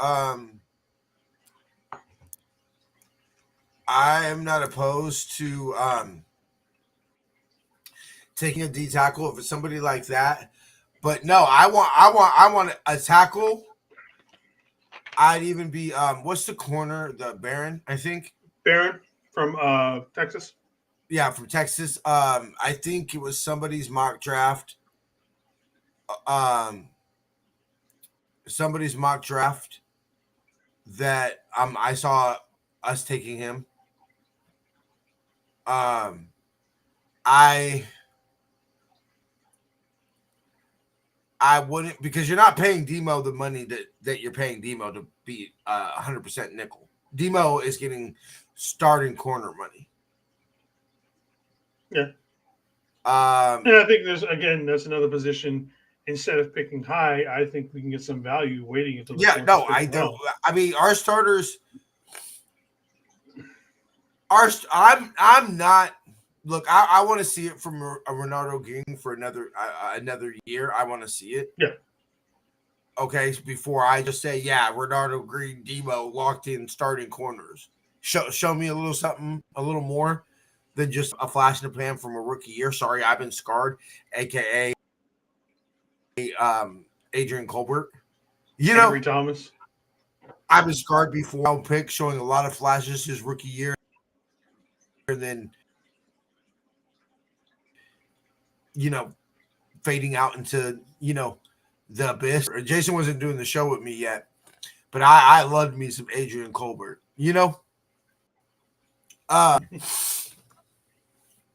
I am not opposed to taking a D tackle if it's somebody like that. But no, I want a tackle. I'd even be what's the corner? The Barron, I think. Barron from Texas. Yeah, from Texas. I think it was somebody's mock draft. Somebody's mock draft that I saw us taking him. I wouldn't, because you're not paying Demo the money that you're paying Demo to be 100% nickel. Demo is getting starting corner money. Yeah. And I think that's another position. Instead of picking high, I think we can get some value waiting until. I don't. I mean, our starters. I'm not. Look, I want to see it from a Ronaldo Ging for another year. I want to see it. Yeah. Okay, so before I just say, yeah, Ronaldo Green, Demo locked in starting corners. Show me a little something, a little more than just a flash in the pan from a rookie year. Sorry, I've been scarred, aka Adrian Colbert. Henry Thomas. I've been scarred before. I'll pick showing a lot of flashes his rookie year, and then fading out into the abyss. Jason wasn't doing the show with me yet, but I loved me some Adrian Colbert.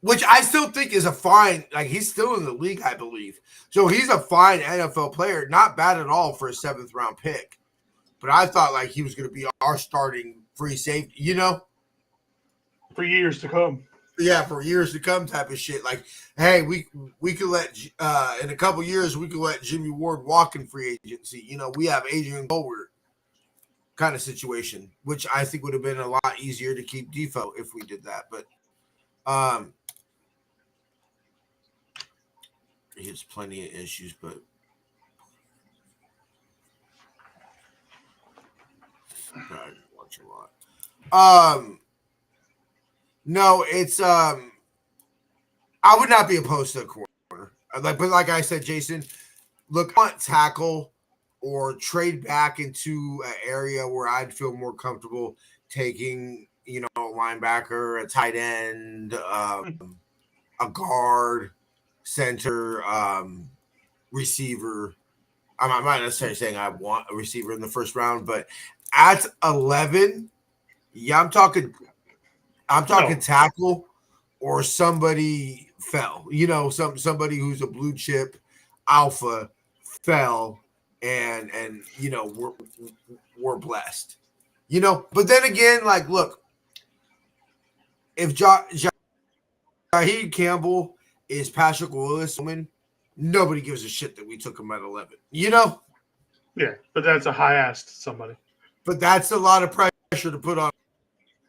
Which I still think is a fine, like he's still in the league, I believe. So he's a fine NFL player, not bad at all for a 7th round pick. But I thought like he was going to be our starting free safety, for years to come. Yeah, for years to come type of shit. Like, hey, we could let in a couple years we could let Jimmy Ward walk in free agency. We have Adrian Colbert kind of situation, which I think would have been a lot easier to keep Defoe if we did that. But he has plenty of issues, but I watch a lot. No, it's I would not be opposed to a corner. But like I said, Jason, look, I want tackle or trade back into an area where I'd feel more comfortable taking, a linebacker, a tight end, a guard, center, receiver. I'm not necessarily saying I want a receiver in the first round, but at 11, yeah, I'm talking tackle or somebody fell. Somebody who's a blue chip alpha fell, and we're blessed. But then again, like, look, if Jaheed Campbell is Patrick Willis, nobody gives a shit that we took him at 11. Yeah, but that's a high ask to somebody. But that's a lot of pressure to put on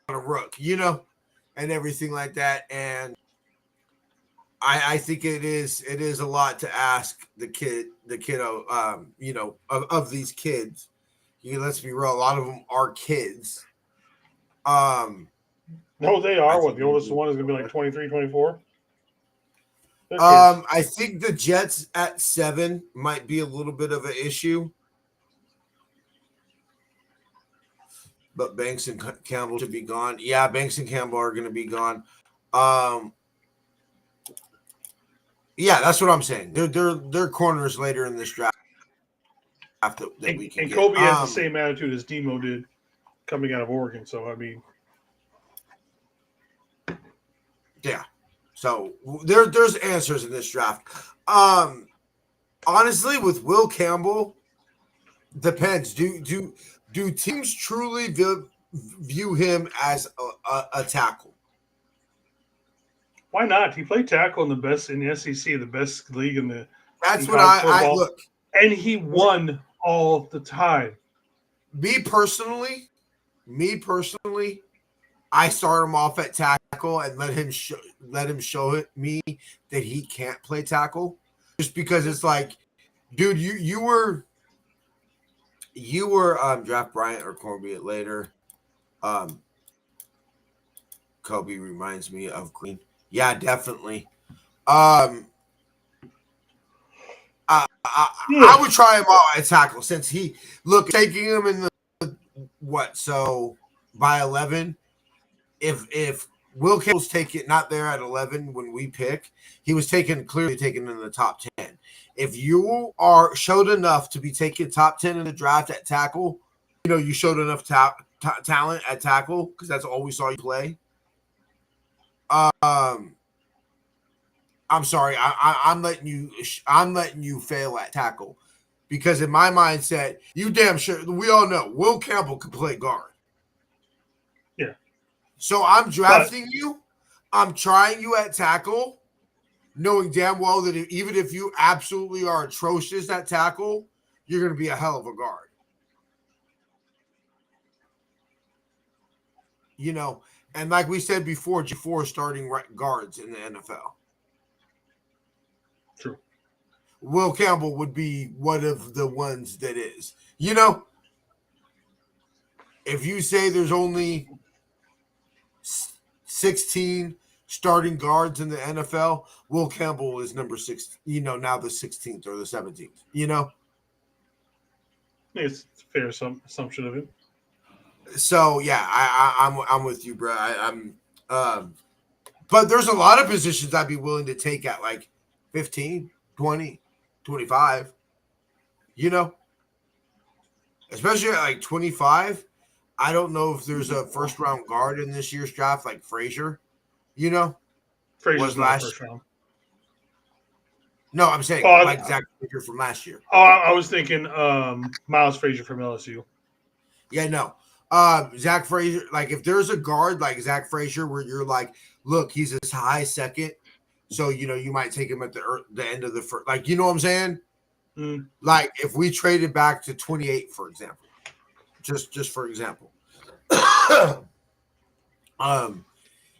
a rook, and everything like that. And I think it is a lot to ask the kiddo, of these kids. Let's be real, a lot of them are kids. No, they are. What, the oldest one is going to be like 23, 24? I think the Jets at 7 might be a little bit of an issue. But Banks and Campbell should be gone. Yeah, Banks and Campbell are going to be gone. Yeah, that's what I'm saying. They're corners later in this draft that we can and get. Kobe has the same attitude as Demo did coming out of Oregon. So, I mean. Yeah. So there's answers in this draft. Honestly, with Will Campbell, depends. Do teams truly view him as a tackle? Why not? He played tackle in the SEC, the best league in the. That's what I look. And he won all the time. Me personally, I start him off at tackle and let him show me that he can't play tackle, just because it's like, dude, you were draft Bryant or Kobe later. Kobe reminds me of Green. Yeah, definitely. I would try him out at tackle since taking him in the so by 11. If Will Campbell's not there at 11 when we pick, he was clearly taken in the top 10. If you showed enough to be taken top 10 in the draft at tackle, you showed enough talent at tackle, because that's all we saw you play. I'm sorry, I'm letting you fail at tackle, because in my mindset, you damn sure, we all know Will Campbell can play guard. Yeah. So I'm drafting you. I'm trying you at tackle, knowing damn well that even if you absolutely are atrocious at tackle, you're going to be a hell of a guard. And like we said before, G4 starting guards in the NFL. True. Will Campbell would be one of the ones that is. If you say there's only 16 starting guards in the NFL, Will Campbell is number 6, now the 16th or the 17th, It's a fair assumption of him. So yeah, I'm with you, bro. But there's a lot of positions I'd be willing to take at like 15, 20, 25. Especially at like 25. I don't know if there's a first round guard in this year's draft like Frazier. Frazier's not first round. No, I'm saying like Zach Frazier from last year. Oh, I was thinking Miles Frazier from LSU. Yeah, no. Zach Frazier, like if there's a guard like Zach Frazier where you're like, look, he's a high second, so you might take him at the end of the first, like, you know what I'm saying? Mm. Like if we traded back to 28, for example, just for example,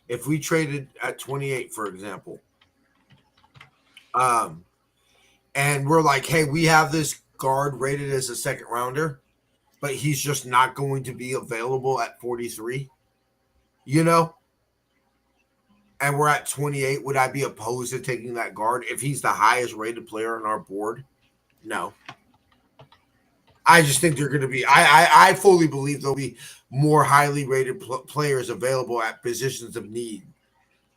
if we traded at 28, for example, and we're like, hey, we have this guard rated as a second rounder, but he's just not going to be available at 43, and we're at 28. Would I be opposed to taking that guard if he's the highest rated player on our board? No. I just think they're going to be, I fully believe there'll be more highly rated players available at positions of need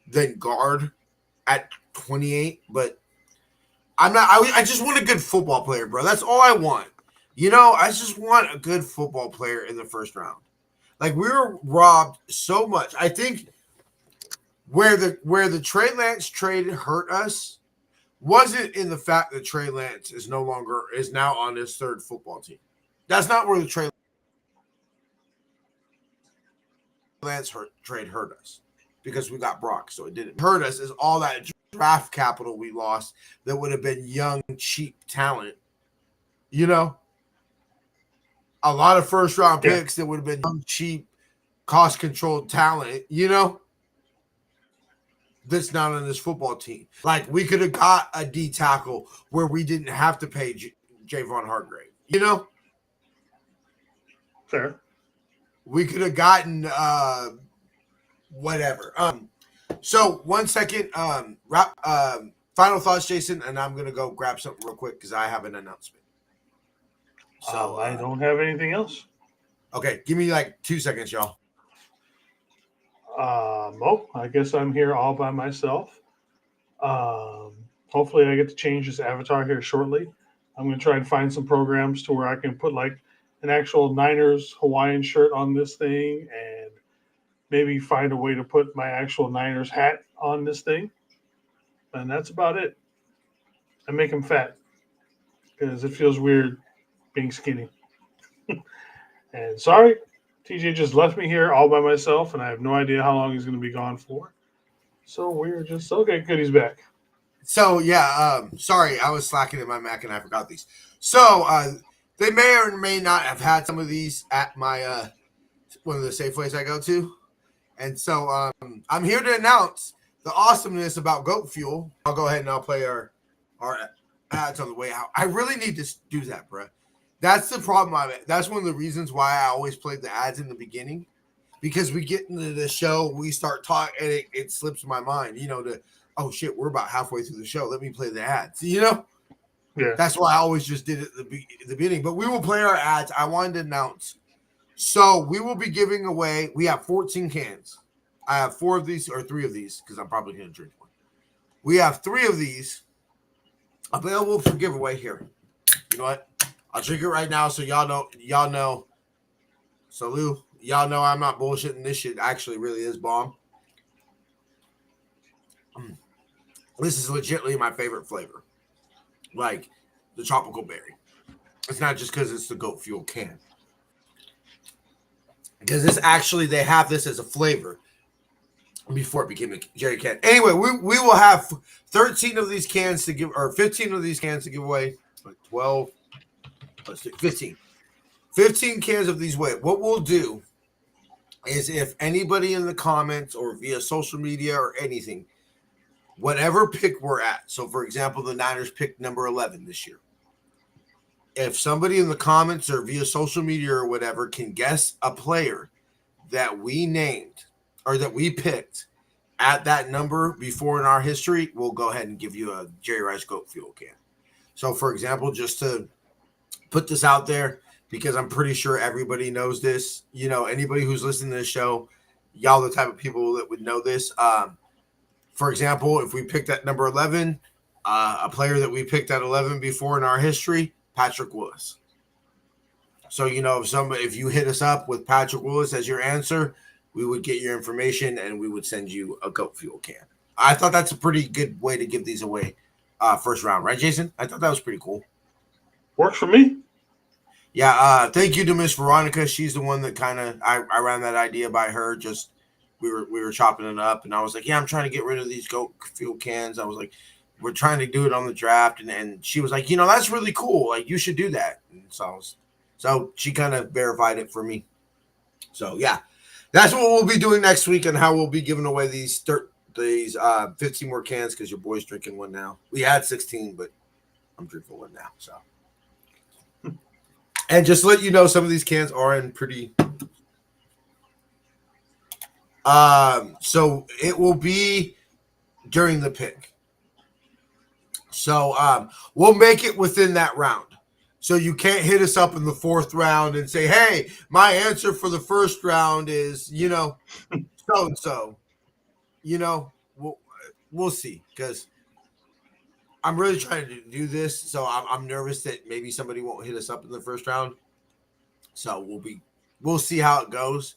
than guard at 28, but I just want a good football player, bro. That's all I want. I just want a good football player in the first round. Like, we were robbed so much. I think where the Trey Lance trade hurt us wasn't in the fact that Trey Lance is now on his third football team. That's not where the Trey Lance trade hurt us, because we got Brock, so it didn't hurt us. Is all that draft capital we lost that would have been young, cheap talent. You know, a lot of first round picks that would have been young, cheap, cost controlled talent. You know, that's not on this football team. Like, we could have got a D tackle where we didn't have to pay Javon Hargrave. You know, Fair. we could have gotten whatever. So 1 second. Final thoughts, Jason, and I'm gonna go grab something real quick because I have an announcement. So I don't have anything else. Okay, give me like 2 seconds, y'all. I guess I'm here all by myself. Hopefully I get to change this avatar here shortly. I'm going to try and find some programs to where I can put like an actual Niners Hawaiian shirt on this thing, and maybe find a way to put my actual Niners hat on this thing. And that's about it. I make him fat because it feels weird being skinny. And sorry, TJ just left me here all by myself, and I have no idea how long he's going to be gone for. So we're just okay. Good, he's back. So yeah, sorry, I was slacking in my Mac and I forgot these. So they may or may not have had some of these at my one of the Safeways I go to, and so I'm here to announce the awesomeness about Goat Fuel. I'll go ahead and I'll play our ads on the way out. I really need to do that, bro. That's the problem. That's one of the reasons why I always played the ads in the beginning, because we get into the show, we start talking, and it slips my mind, you know, oh shit, we're about halfway through the show. Let me play the ads, you know? Yeah. That's why I always just did it at the beginning. But we will play our ads. I wanted to announce. So we will be giving away, we have 14 cans. I have 4 of these, or 3 of these, because I'm probably going to drink one. We have 3 of these available for giveaway here. You know what? I'll drink it right now so y'all know. So Lou, y'all know I'm not bullshitting. This shit actually really is bomb. This is legitimately my favorite flavor. Like the tropical berry. It's not just because it's the Goat Fuel can. Because this actually, they have this as a flavor before it became a Jerry can. Anyway, we will have 13 of these cans to give, or 15 of these cans to give away. Like 12. Let's do 15. 15 cans of these away. What we'll do is, if anybody in the comments or via social media or anything, whatever pick we're at. So, for example, the Niners picked number 11 this year. If somebody in the comments or via social media or whatever can guess a player that we named or that we picked at that number before in our history, we'll go ahead and give you a Jerry Rice Goat Fuel can. So, for example, just to put this out there, because I'm pretty sure everybody knows this, you know, anybody who's listening to the show, y'all the type of people that would know this. For example, if we picked at number 11, a player that we picked at 11 before in our history, Patrick Willis. So, you know, if you hit us up with Patrick Willis as your answer, we would get your information and we would send you a Goat Fuel can. I thought that's a pretty good way to give these away first round, right, Jason? I thought that was pretty cool. Works for me. Yeah, thank you to Miss Veronica. She's the one that kind of I ran that idea by her. Just we were chopping it up, and I was like, yeah, I'm trying to get rid of these Goat Fuel cans. I was like, we're trying to do it on the draft, and she was like, you know, that's really cool. Like, you should do that. And so she kind of verified it for me. So yeah, that's what we'll be doing next week, and how we'll be giving away these 15 more cans, because your boy's drinking one now. We had 16, but I'm drinking one now. So. And just to let you know, some of these cans are in pretty. So it will be during the pick. So we'll make it within that round. So you can't hit us up in the 4th round and say, hey, my answer for the first round is, you know, so and so. You know, we'll see, because I'm really trying to do this, so I'm nervous that maybe somebody won't hit us up in the first round. So we'll see how it goes.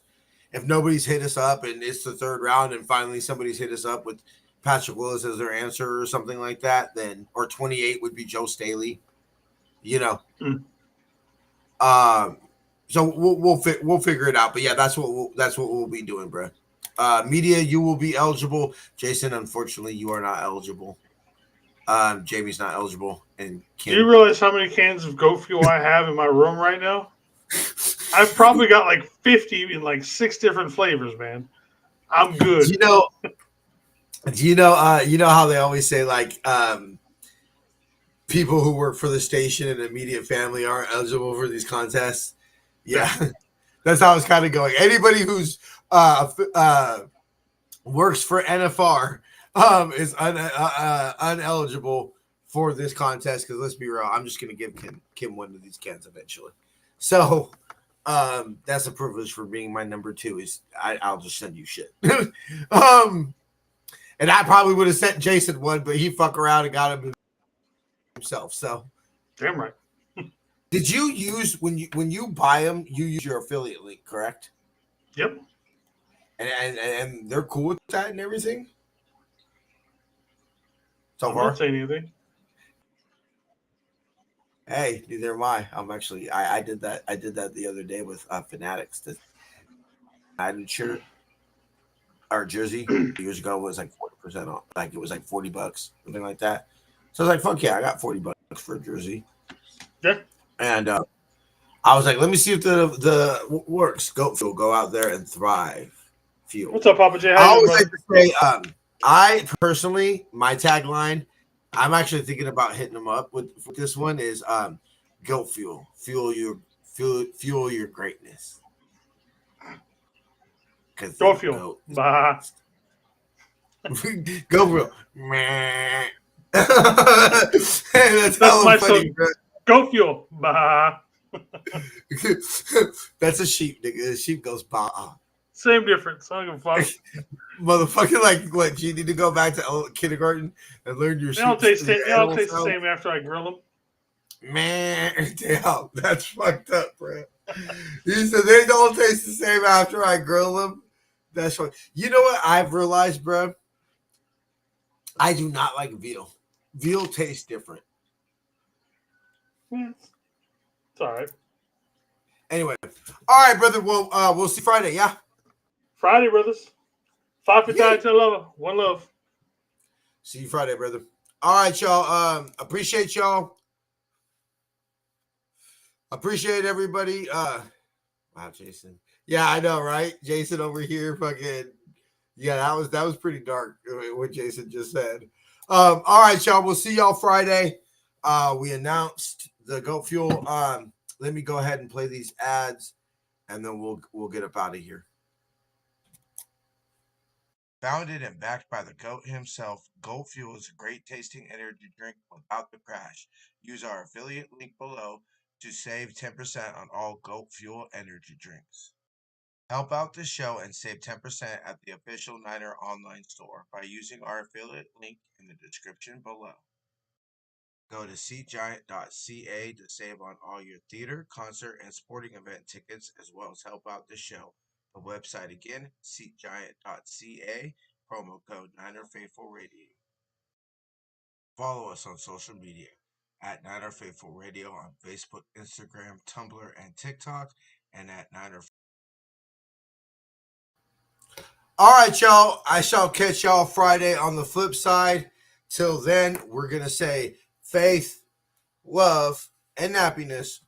if nobody's hit us up and it's the third round and finally somebody's hit us up with Patrick Willis as their answer or something like that, then or 28 would be Joe Staley, you know. So we'll figure it out. But yeah, that's what we'll be doing, bro. Media, you will be eligible. Jason, unfortunately, you are not eligible. Jamie's not eligible. And Kim. Do you realize how many cans of Goat Fuel I have in my room right now? I've probably got like 50 in like 6 different flavors, man. I'm good. You know how they always say like people who work for the station and immediate family aren't eligible for these contests. Yeah, that's how it's kind of going. Anybody who's works for NFR is uneligible for this contest because let's be real, I'm just going to give Kim one of these cans eventually. So that's a privilege for being my number 2 is I'll just send you shit. And I probably would have sent Jason one, but he fuck around and got him himself. So damn right. Did you use when you buy them? You use your affiliate link, correct? Yep. And they're cool with that and everything. So I'm far, not saying anything. Hey, neither am I. I'm actually I did that. I did that the other day with Fanatics. The Madden shirt or jersey years ago was like 40% off. Like it was like $40, something like that. So I was like, fuck yeah, I got $40 for a jersey. Yeah. And I was like, let me see if the works. Goat Fuel, go out there and thrive. Fuel. What's up, Papa J? I always like to say, I personally, my tagline, I'm actually thinking about hitting them up with this one is Goat Fuel. Fuel your greatness. Goat Fuel. Bah. Go Fuel. That's my funny, bro. Goat Fuel. Bah. That's a sheep, nigga. A sheep goes bah. Same difference. I don't give a fuck. Motherfucker, like what? You need to go back to kindergarten and learn your. They all taste the same after I grill them. Man, damn, that's fucked up, bro. He said they don't taste the same after I grill them. That's what. You know what I've realized, bro? I do not like veal. Veal tastes different. Yeah, it's all right. Anyway, all right, brother. We'll see Friday. Yeah. Friday, brothers. 5 for 10 lover. One love. See you Friday, brother. All right, y'all. Appreciate y'all. Appreciate everybody. Wow, Jason. Yeah, I know, right? Jason over here, fucking. Yeah, that was pretty dark what Jason just said. All right, y'all. We'll see y'all Friday. We announced the Goat Fuel. Let me go ahead and play these ads, and then we'll get up out of here. Founded and backed by the GOAT himself, Goat Fuel is a great tasting energy drink without the crash. Use our affiliate link below to save 10% on all Goat Fuel energy drinks. Help out the show and save 10% at the official Niner online store by using our affiliate link in the description below. Go to seatgiant.ca to save on all your theater, concert, and sporting event tickets, as well as help out the show. The website again, seatgiant.ca, promo code Niner Faithful Radio. Follow us on social media at Niner Faithful Radio on Facebook, Instagram, Tumblr, and TikTok, and at Niner. All right, y'all. I shall catch y'all Friday on the flip side. Till then, we're going to say faith, love, and happiness